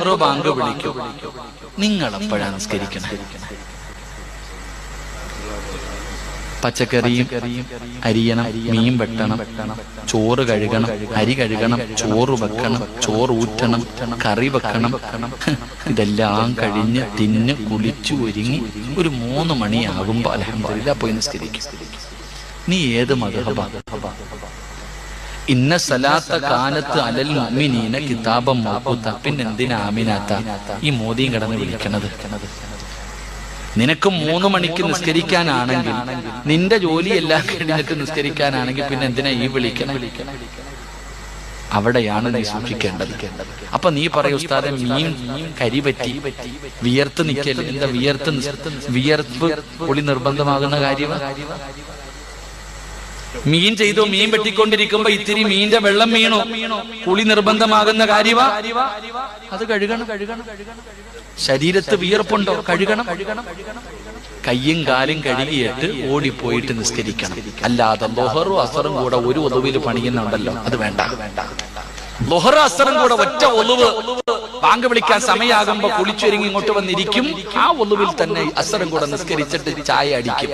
ളുഹർ bank വിളിക്കും. നിങ്ങൾ എപ്പോഴാണ് നിസ്കരിക്കണേ? പച്ചക്കറിയും അരിയണം, മീൻ വെട്ടണം, ചോറ് കഴുകണം, അരി കഴുകണം, ചോറ് വെക്കണം, ചോറ് ഊറ്റണം, കറി വെക്കണം. ഇതെല്ലാം കഴിഞ്ഞ് തിന്ന് കുളിച്ചു ഒരുങ്ങി ഒരു 3 മണിയാകുമ്പോ അൽഹംദുലില്ലാ പോയി നിസ്കരിക്കും. നീ ഏത് മദ്ഹബാ? ഇന്ന സലാത്ത കാലത്ത് അലൽ മുഅ്മിനീന കിതാബം മൗഖൂത. പിന്നെന്തിനാ ആമിനാത്ത ഈ മോദിയും കിടന്ന് വിളിക്കണത്? നിനക്ക് 3 മണിക്ക് നിസ്കരിക്കാനാണെങ്കിൽ, നിന്റെ ജോലിയെല്ലാം കഴിഞ്ഞിട്ട് നിസ്കരിക്കാനാണെങ്കിൽ പിന്നെ എന്തിനാ ഈ വിളിക്കണം? അവിടെയാണ് നീ സൂക്ഷിക്കേണ്ടത്. അപ്പൊ നീ പറയൂ ഉസ്താദെ, മീൻ കരിപറ്റി വിയർത്ത് നിൽക്കല്ലേ? എന്താ വിയർപ്പ് കുളി നിർബന്ധമാകുന്ന കാര്യമാണ്? മീൻ ചെയ്തു, മീൻ വെട്ടിക്കൊണ്ടിരിക്കുമ്പോ ഇത്തിരി മീന്റെ വെള്ളം വീണു, കുളി നിർബന്ധമാകുന്ന കാര്യമാ? അത് കഴുകണം. ശരീരത്ത് വിയർപ്പുണ്ടോ? കഴുകണം. കയ്യും കാലും കഴുകിയിട്ട് ഓടിപ്പോയിട്ട് നിസ്കരിക്കണം. അല്ലാതെ ളുഹറും അസറും കൂടെ ഒരു ഒളുവിൽ പണിയുന്നുണ്ടല്ലോ, അത് വേണ്ട. ളുഹർ അസറും കൂടെ ഒറ്റ ഒളുവ്, ബാങ്ക് വിളിക്കാൻ സമയമാകുമ്പോ കുളിച്ചൊരുങ്ങി ഇങ്ങോട്ട് വന്നിരിക്കും. ആ ഒളുവിൽ തന്നെ അസറും കൂടെ നിസ്കരിച്ചിട്ട് ചായ അടിക്കും.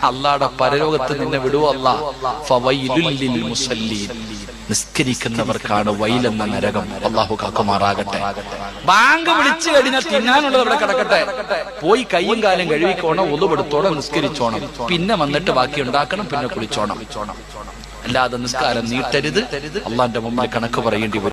അല്ലാഹുടെ പരലോകത്ത് നിന്നെ വിടുവോ അല്ലാഹ്? ഫവൈലുൽ ലിൽ മുസല്ലീൻ. നിസ്കരിക്കുന്നവർക്കാണ് വൈലെന്ന നരകം. അല്ലാഹു കാക്കുമാറാകട്ടെ. ബാങ്ക് വിളിച്ചു കഴിഞ്ഞാൽ തിന്നാനുള്ളത് അവിടെ കിടക്കട്ടെ. പോയി കയ്യും കാലം കഴുകിക്കോണം, ഒളുവെടുത്തോണം, നിസ്കരിച്ചോണം. പിന്നെ വന്നിട്ട് ബാക്കി ഉണ്ടാക്കണം, പിന്നെ കുളിച്ചോണം. അല്ലാതെ നിസ്കാരം നീട്ടരുത്. അള്ളാന്റെ മുമ്പിൽ കണക്ക് പറയേണ്ടി വരും.